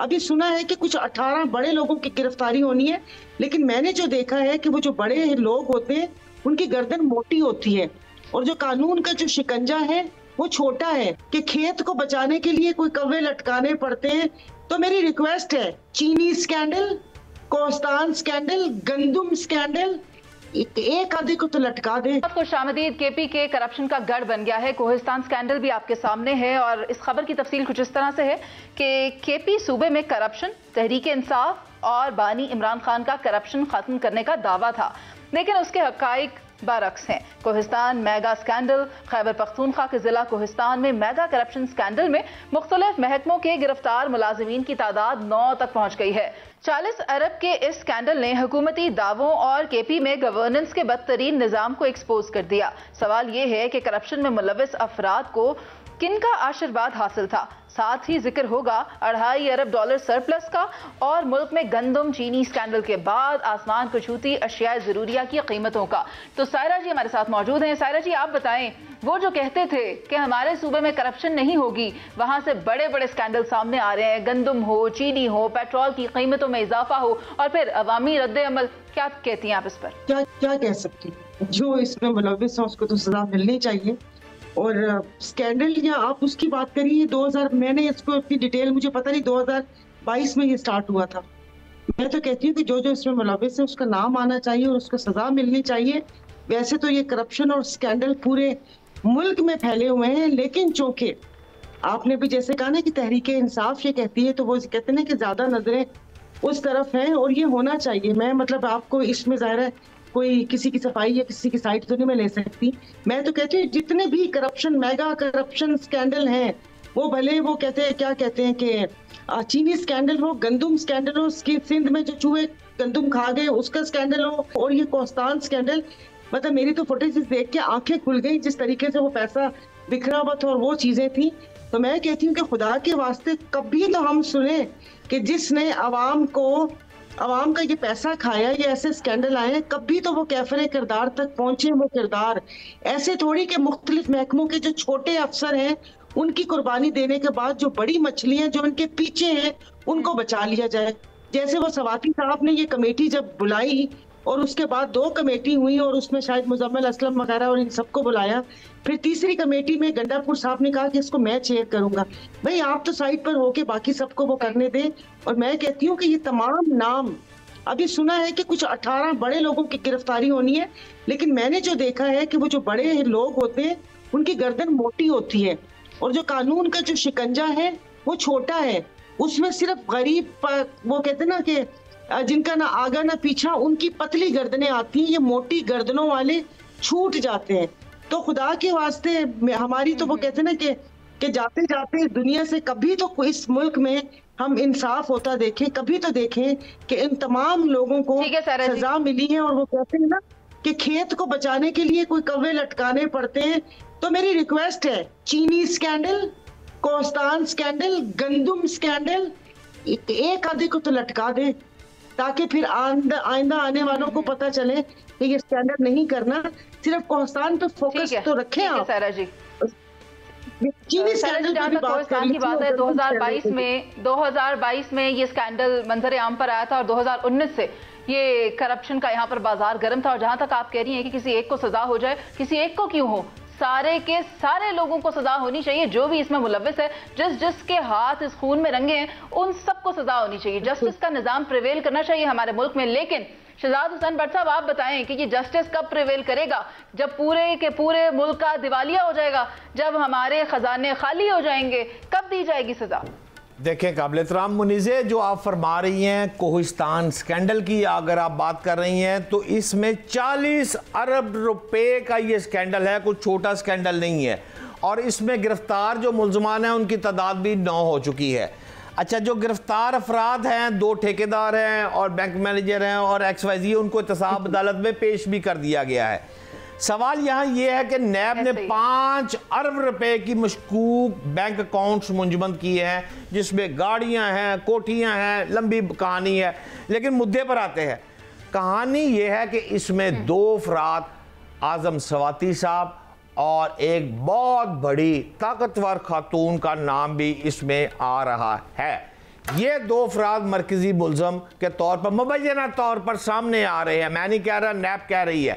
अभी सुना है कि कुछ 18 बड़े लोगों की गिरफ्तारी होनी है, लेकिन मैंने जो देखा है कि वो जो बड़े लोग होते हैं उनकी गर्दन मोटी होती है और जो कानून का जो शिकंजा है वो छोटा है कि खेत को बचाने के लिए कोई कौवे लटकाने पड़ते हैं। तो मेरी रिक्वेस्ट है, चीनी स्कैंडल, कोहिस्तान स्कैंडल, गंदुम स्कैंडल, एक आधे को तो लटका दे। खुशामदीद। केपी के करप्शन का गढ़ बन गया है। कोहिस्तान स्कैंडल भी आपके सामने है और इस खबर की तफसील कुछ इस तरह से है कि केपी सूबे में करप्शन, तहरीक इंसाफ और बानी इमरान खान का करप्शन खत्म करने का दावा था, लेकिन उसके हकाइक बरक्स हैं। Kohistan mega scandal. खैबर पख्तूनख्वा के जिला कोहिस्तान में मेगा करप्शन स्कैंडल में मुख्तलिफ महकमों के गिरफ्तार मुलाजिमीन की तादाद 9 तक पहुंच गई है। 40 अरब के इस स्कैंडल ने हुकूमती दावों और केपी में गवर्नेंस के बदतरीन निजाम को एक्सपोज कर दिया। सवाल ये है कि करप्शन में मुलविस अफराद को किनका आशीर्वाद हासिल था। साथ ही जिक्र होगा $2.5 अरब सरप्लस का और मुल्क में गंदम चीनी स्कैंडल के बाद आसमान को छूती अशिया जरूरिया की कीमतों का। तो सायरा जी हमारे साथ मौजूद हैं। सायरा जी, आप बताएं, वो जो कहते थे कि हमारे सूबे में करप्शन नहीं होगी, वहां से बड़े बड़े स्कैंडल सामने आ रहे हैं, गंदम हो, चीनी हो, पेट्रोल की कीमतों में इजाफा हो और फिर अवामी रद्द अमल, क्या कहती हैं आप इस पर? क्या कह सकती हूँ, जो इसमें मुलविस है उसको तो सजा मिलनी चाहिए। और स्कैंडल या आप उसकी बात करिए 2000, मैंने इसको इतनी डिटेल मुझे पता नहीं, 2022 में ये स्टार्ट हुआ था। मैं तो कहती हूँ कि जो जो इसमें मुलविस है उसका नाम आना चाहिए और उसको सजा मिलनी चाहिए। वैसे तो ये करप्शन और स्कैंडल पूरे मुल्क में फैले हुए हैं, लेकिन चूंकि आपने भी जैसे कहा ना कि तहरीक इंसाफ ये कहती है, तो वो कहते हैं कि ज्यादा नजरें उस तरफ हैं और ये होना चाहिए। मैं मतलब आपको इसमें जाहिर है कोई किसी की सफाई या किसी की साइड तो नहीं मैं ले सकती। मैं तो कहती हूँ जितने भी करप्शन, मेगा करप्शन स्कैंडल हैं, वो भले वो कहते हैं, क्या कहते हैं कि चीनी स्कैंडल हो, गंदुम स्कैंडल हो, सिंध में जो चूहे गंदुम खा गए उसका स्कैंडल हो, और ये कोहिस्तान स्कैंडल, मतलब मेरी तो फुटेज देख के आंखें खुल गई जिस तरीके से वो पैसा बिखरा हुआ था और वो चीजें थी। तो मैं कहती हूँ कि खुदा के वास्ते कभी तो हम सुने कि जिसने अवाम का ये पैसा खाया, ये ऐसे स्कैंडल आए हैं, कभी तो वो कैफरे किरदार तक पहुंचे। वो किरदार ऐसे थोड़ी कि मुख्तलिफ महकमों के जो छोटे अफसर हैं उनकी कुर्बानी देने के बाद जो बड़ी मछलियां जो उनके पीछे हैं उनको बचा लिया जाए। जैसे वो सवाती साहब ने ये कमेटी जब बुलाई और उसके बाद 2 कमेटी हुई और उसमें शायद मुजम्मिल असलम वगैरह और इन सबको बुलाया, फिर तीसरी कमेटी में गंडापुर साहब ने कहा कि इसको मैं चेयर करूंगा। भाई आप तो साइड पर होके बाकी सबको वो करने दें। और मैं कहती हूँ कि ये तमाम नाम, अभी सुना है कि कुछ 18 बड़े लोगों की गिरफ्तारी होनी है, लेकिन मैंने जो देखा है कि वो जो बड़े लोग होते हैं उनकी गर्दन मोटी होती है और जो कानून का जो शिकंजा है वो छोटा है। उसमें सिर्फ गरीब, वो कहते हैं ना कि जिनका ना आगा ना पीछा, उनकी पतली गर्दनें आती हैं, ये मोटी गर्दनों वाले छूट जाते हैं। तो खुदा के वास्ते हमारी तो वो कहते हैं ना कि जाते जाते दुनिया से कभी तो इस मुल्क में हम इंसाफ होता देखें, कभी तो देखें कि इन तमाम लोगों को सजा मिली है। और वो कहते हैं ना कि खेत को बचाने के लिए कोई कौवे लटकाने पड़ते हैं। तो मेरी रिक्वेस्ट है, चीनी स्कैंडल, कोहिस्तान स्कैंडल, गंदुम स्कैंडल, एक आधे को तो लटका दे ताकि फिर आइंदा आने वालों को पता चले कि ये स्टैंडर्ड नहीं करना। सिर्फ कोहिस्तान पे फोकस तो रखें आप। सारा जी, चीनी स्कैंडल की बात है, 2022 में ये स्कैंडल मंजर आम पर आया था और 2019 से ये करप्शन का यहाँ पर बाजार गर्म था। और जहां तक आप कह रही हैं कि किसी एक को सजा हो जाए, किसी एक को क्यों हो, सारे के सारे लोगों को सजा होनी चाहिए। जो भी इसमें मुलविस है, जिसके हाथ इस खून में रंगे हैं, उन सबको सजा होनी चाहिए। जस्टिस का निजाम प्रिवेल करना चाहिए हमारे मुल्क में। लेकिन शहजाद हुसैन भट्ट साहब, आप बताएं कि ये जस्टिस कब प्रिवेल करेगा? जब पूरे के पूरे मुल्क का दिवालिया हो जाएगा, जब हमारे खजाने खाली हो जाएंगे, कब दी जाएगी सजा? देखें, काबिल एहतराम मुनीज़े, जो आप फरमा रही हैं कोहिस्तान स्कैंडल की अगर आप बात कर रही हैं, तो इसमें 40 अरब रुपए का ये स्कैंडल है, कुछ छोटा स्कैंडल नहीं है। और इसमें गिरफ्तार जो मुल्ज़मान हैं उनकी तादाद भी 9 हो चुकी है। अच्छा, जो गिरफ्तार अफराद हैं, 2 ठेकेदार हैं और बैंक मैनेजर हैं और XYZ, उनको एहतसाब अदालत में पेश भी कर दिया गया है। सवाल यहाँ ये है कि नैब ने 5 अरब रुपए की मशकूक बैंक अकाउंट्स मुंजमद किए हैं, जिसमें गाड़ियाँ हैं, कोठियाँ हैं, लंबी कहानी है। लेकिन मुद्दे पर आते हैं। कहानी ये है कि इसमें 2 अफराद, आज़म सवाती साहब और एक बहुत बड़ी ताकतवर खातून का नाम भी इसमें आ रहा है। یہ دو افراد مرکزی ملزم کے طور پر مبینہ طور پر سامنے آ رہے ہیں. میں نہیں کہہ رہا، نیب کہہ رہی ہے.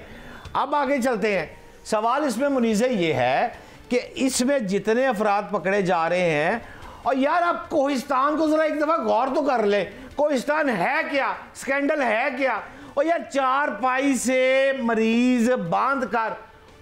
اب آگے چلتے ہیں. سوال اس میں منیزہ یہ ہے کہ اس میں جتنے افراد پکڑے جا رہے ہیں، اور یار آپ کوہستان کو ذرا ایک دفعہ غور تو کر لیں. کوہستان ہے کیا؟ سکینڈل ہے کیا؟ اور یار 4 پائی سے مریض باندھ کر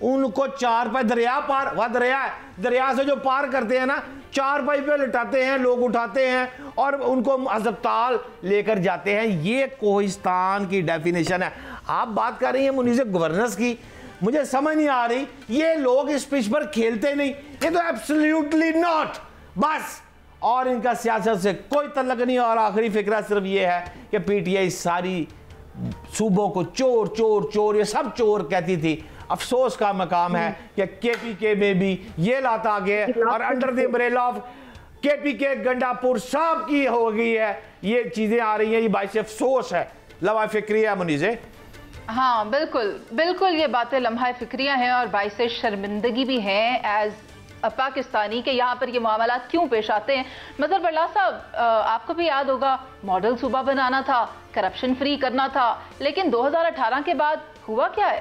ان کو 4 پائی دریا پار، وہ دریا ہے، دریا سے جو پار کرتے ہیں نا، 4 پائی پہ لٹاتے ہیں، لوگ اٹھاتے ہیں اور ان کو ہسپتال لے کر جاتے ہیں. یہ کوہستان کی ڈیفینیشن ہے. آپ بات کر رہی ہیں منیزہ گورننس کی، مجھے سمجھ نہیں آ رہی. یہ لوگ اس پچ پر کھیلتے نہیں، یہ تو ایبسلیوٹلی ناٹ، بس. اور ان کا سیاست سے کوئی تعلق نہیں. اور آخری فکرہ صرف یہ ہے کہ پی ٹی آئی ساری صوبوں کو چور چور چور، یہ سب چور کہتی تھی. افسوس کا مقام ہے کہ کے پی کے میں بھی یہ لاتا گیا اور انڈر دی امبریلا آف کے پی کے گنڈا پور صاحب کی ہو گئی ہے. یہ چیزیں آ رہی ہیں، یہ باعث افسوس ہے. لمحہ فکریہ منیزہ. ہاں بالکل بالکل، یہ باتیں لمحہ فکریہ ہیں اور باعث شرمندگی بھی ہیں ایز پاکستانی کہ یہاں پر یہ معاملات کیوں پیش آتے ہیں. مظہر برلا صاحب، آپ کو بھی یاد ہوگا ماڈل صوبہ بنانا تھا، کرپشن فری کرنا تھا، لیکن 2018 کے بعد ہوا کیا ہے؟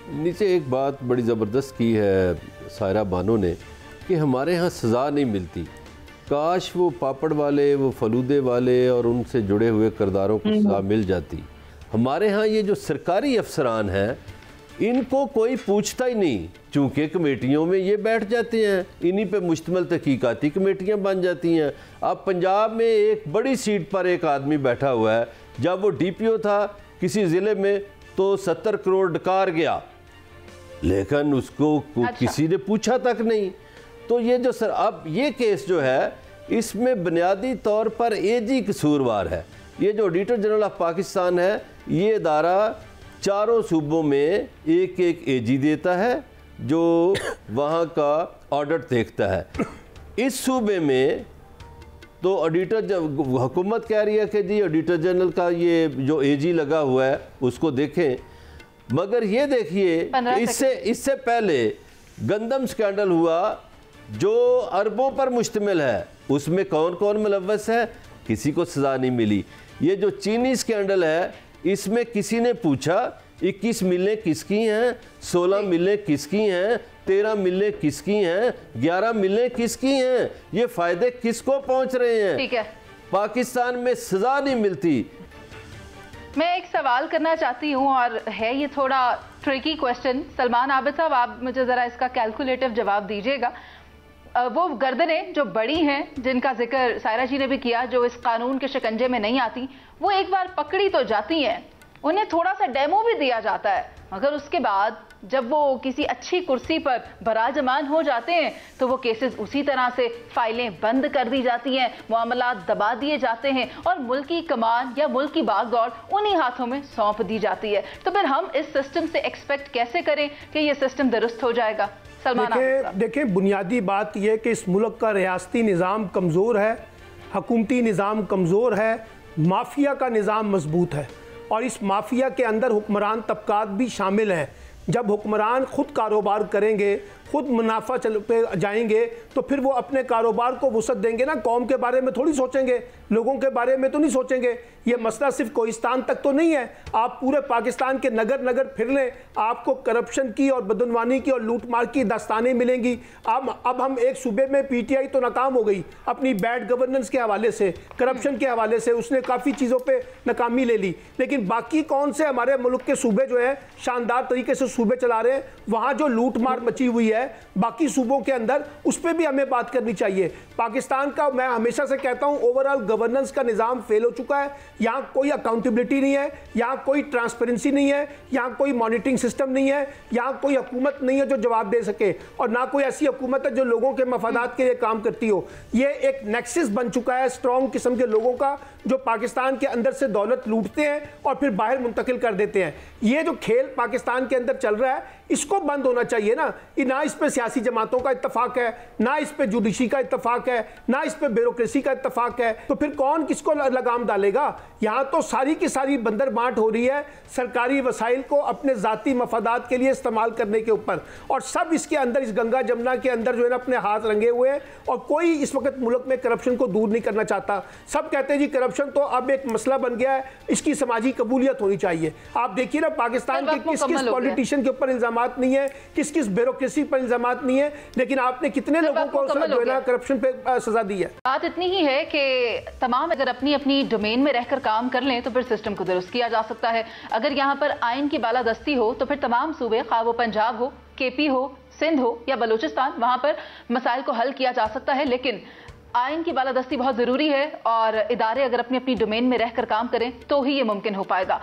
نیچے ایک بات بڑی زبردست کی ہے سائرہ بانو نے کہ ہمارے ہاں سزا نہیں ملتی. کاش وہ پاپڑ والے، وہ فلودے والے اور ان سے جڑے ہوئے کرداروں کو سزا مل جاتی. ہمارے ہاں یہ جو سرکاری افسران ہیں ان کو کوئی پوچھتا ہی نہیں، چونکہ کمیٹیوں میں یہ بیٹھ جاتے ہیں، انہی پہ مشتمل تحقیقاتی کمیٹیاں بن جاتی ہیں. اب پنجاب میں ایک بڑی سیٹ پر ایک آدمی بیٹھا ہوا ہے، جب وہ ڈی پی او تھا کسی ضلع میں تو 70 کروڑ ڈکار گیا، لیکن اس کو کسی نے پوچھا تک نہیں. تو یہ جو اب یہ کیس جو ہے اس میں بنیادی طور پر اے جی قصوروار ہے. یہ جو آڈیٹر جنرل آف پاکستان ہے، یہ ادارہ چاروں صوبوں میں ایک ایک اے جی دیتا ہے جو وہاں کا آڈٹ دیکھتا ہے. اس صوبے میں تو آڈیٹر حکومت کہہ رہی ہے کہ جی آڈیٹر جنرل کا یہ جو اے جی لگا ہوا ہے اس کو دیکھیں، مگر یہ دیکھیے اس سے پہلے گندم سکینڈل ہوا جو اربوں پر مشتمل ہے، اس میں کون کون ملوث ہے؟ کسی کو سزا نہیں ملی. یہ جو چینی سکینڈل ہے اس میں کسی نے پوچھا 21 ملیں کس کی ہیں، 16 ملیں کس کی ہیں، 13 ملیں کس کی ہیں، 11 ملیں کس کی ہیں، یہ فائدے کس کو پہنچ رہے ہیں؟ ٹھیک ہے، پاکستان میں سزا نہیں ملتی. میں ایک سوال کرنا چاہتی ہوں اور ہے یہ تھوڑا ٹریکی کویسچن. سلمان عابد صاحب، آپ مجھے ذرا اس کا کیلکولیٹو جواب دیجیے گا. وہ گردنیں جو بڑی ہیں جن کا ذکر سائرہ جی نے بھی کیا، جو اس قانون کے شکنجے میں نہیں آتی، وہ ایک بار پکڑی تو جاتی ہیں، انہیں تھوڑا سا ڈیمو بھی دیا جاتا ہے، مگر اس کے بعد جب وہ کسی اچھی کرسی پر براجمان ہو جاتے ہیں تو وہ کیسز اسی طرح سے فائلیں بند کر دی جاتی ہیں، معاملات دبا دیے جاتے ہیں اور ملک کی کمان یا ملک کی باغ دوڑ انہی ہاتھوں میں سونپ دی جاتی ہے. تو پھر ہم اس سسٹم سے ایکسپیکٹ کیسے کریں کہ یہ سسٹم درست ہو جائے گا؟ دیکھیں بنیادی بات یہ کہ اس ملک کا ریاستی نظام کمزور ہے، حکومتی نظام کمزور ہے، مافیا کا نظام مضبوط ہے، اور اس مافیا کے اندر حکمران طبقات بھی شامل ہیں. جب حکمران خود کاروبار کریں گے، خود منافع پہ جائیں گے، تو پھر وہ اپنے کاروبار کو وسعت دیں گے نا. قوم کے بارے میں تھوڑی سوچیں گے، لوگوں کے بارے میں تو نہیں سوچیں گے. یہ مسئلہ صرف کوہستان تک تو نہیں ہے، آپ پورے پاکستان کے نگر نگر پھر لیں، آپ کو کرپشن کی اور بدعنوانی کی اور لوٹ مار کی داستانیں ملیں گی. اب ہم ایک صوبے میں پی ٹی آئی تو ناکام ہو گئی اپنی بیڈ گورننس کے حوالے سے، کرپشن کے حوالے سے، اس نے کافی چیزوں پہ ناکامی لے لی، لیکن باقی کون سے ہمارے ملک کے صوبے جو ہیں شاندار طریقے سے صوبے چلا رہے ہیں؟ وہاں جو لوٹ مار مچی ہوئی ہے باقی صوبوں کے اندر، اس پہ بھی ہمیں بات کرنی چاہیے. پاکستان کا میں ہمیشہ سے کہتا ہوں اوورآل گورننس کا نظام فیل ہو چکا ہے. یہاں کوئی اکاؤنٹیبلٹی نہیں ہے، یہاں کوئی ٹرانسپیرنسی نہیں ہے، یہاں کوئی مانیٹرنگ سسٹم نہیں ہے، یہاں کوئی حکومت نہیں ہے جو جواب دے سکے، اور نہ کوئی ایسی حکومت ہے جو لوگوں کے مفادات کے لیے کام کرتی ہو. یہ ایک نیکسس بن چکا ہے اسٹرانگ قسم کے لوگوں کا جو پاکستان کے اندر سے دولت لوٹتے ہیں اور پھر باہر منتقل کر دیتے ہیں. یہ جو کھیل پاکستان کے اندر چل رہا ہے اس کو بند ہونا چاہیے نا. نہ इस पे सियासी जमातों का इत्तफाक है, ना इस पे जुडिशरी का इत्तफाक है, ना इस पे ब्यूरोक्रेसी का इत्तफाक है, तो फिर कौन किसको लगाम डालेगा? यहाँ तो सारी की सारी बंदर बांट हो रही है सरकारी वसाइल को अपने ज़ाती मफादात के लिए इस्तेमाल करने के ऊपर, और सब इसके अंदर, इस गंगा जमुना के अंदर जो है ना अपने हाथ रंगे हुए हैं, और कोई इस वक्त मुल्क में करप्शन को दूर नहीं करना चाहता। सब कहते हैं जी करप्शन तो अब एक मसला बन गया है, इसकी समाजी कबूलियत होनी चाहिए। आप देखिए ना पाकिस्तान के किस किस पॉलिटिशियन के ऊपर इल्जामात नहीं है, किस किस ब्यूरोक्रेसी पर इल्जामात नहीं है, लेकिन आपने कितने लोगों को जो है ना करप्शन पे सजा दी है। बात इतनी ही है कि तमाम अगर अपनी अपनी डोमेन में रहकर काम कर लें तो फिर सिस्टम को दुरुस्त किया जा सकता है। अगर यहाँ पर आइन की बालादस्ती हो तो फिर तमाम सूबे, खा वो पंजाब हो, केपी हो, सिंध हो या बलूचिस्तान, वहां पर मसाइल को हल किया जा सकता है। लेकिन आइन की बालादस्ती बहुत जरूरी है और इदारे अगर अपनी अपनी डोमेन में रहकर काम करें तो ही ये मुमकिन हो पाएगा।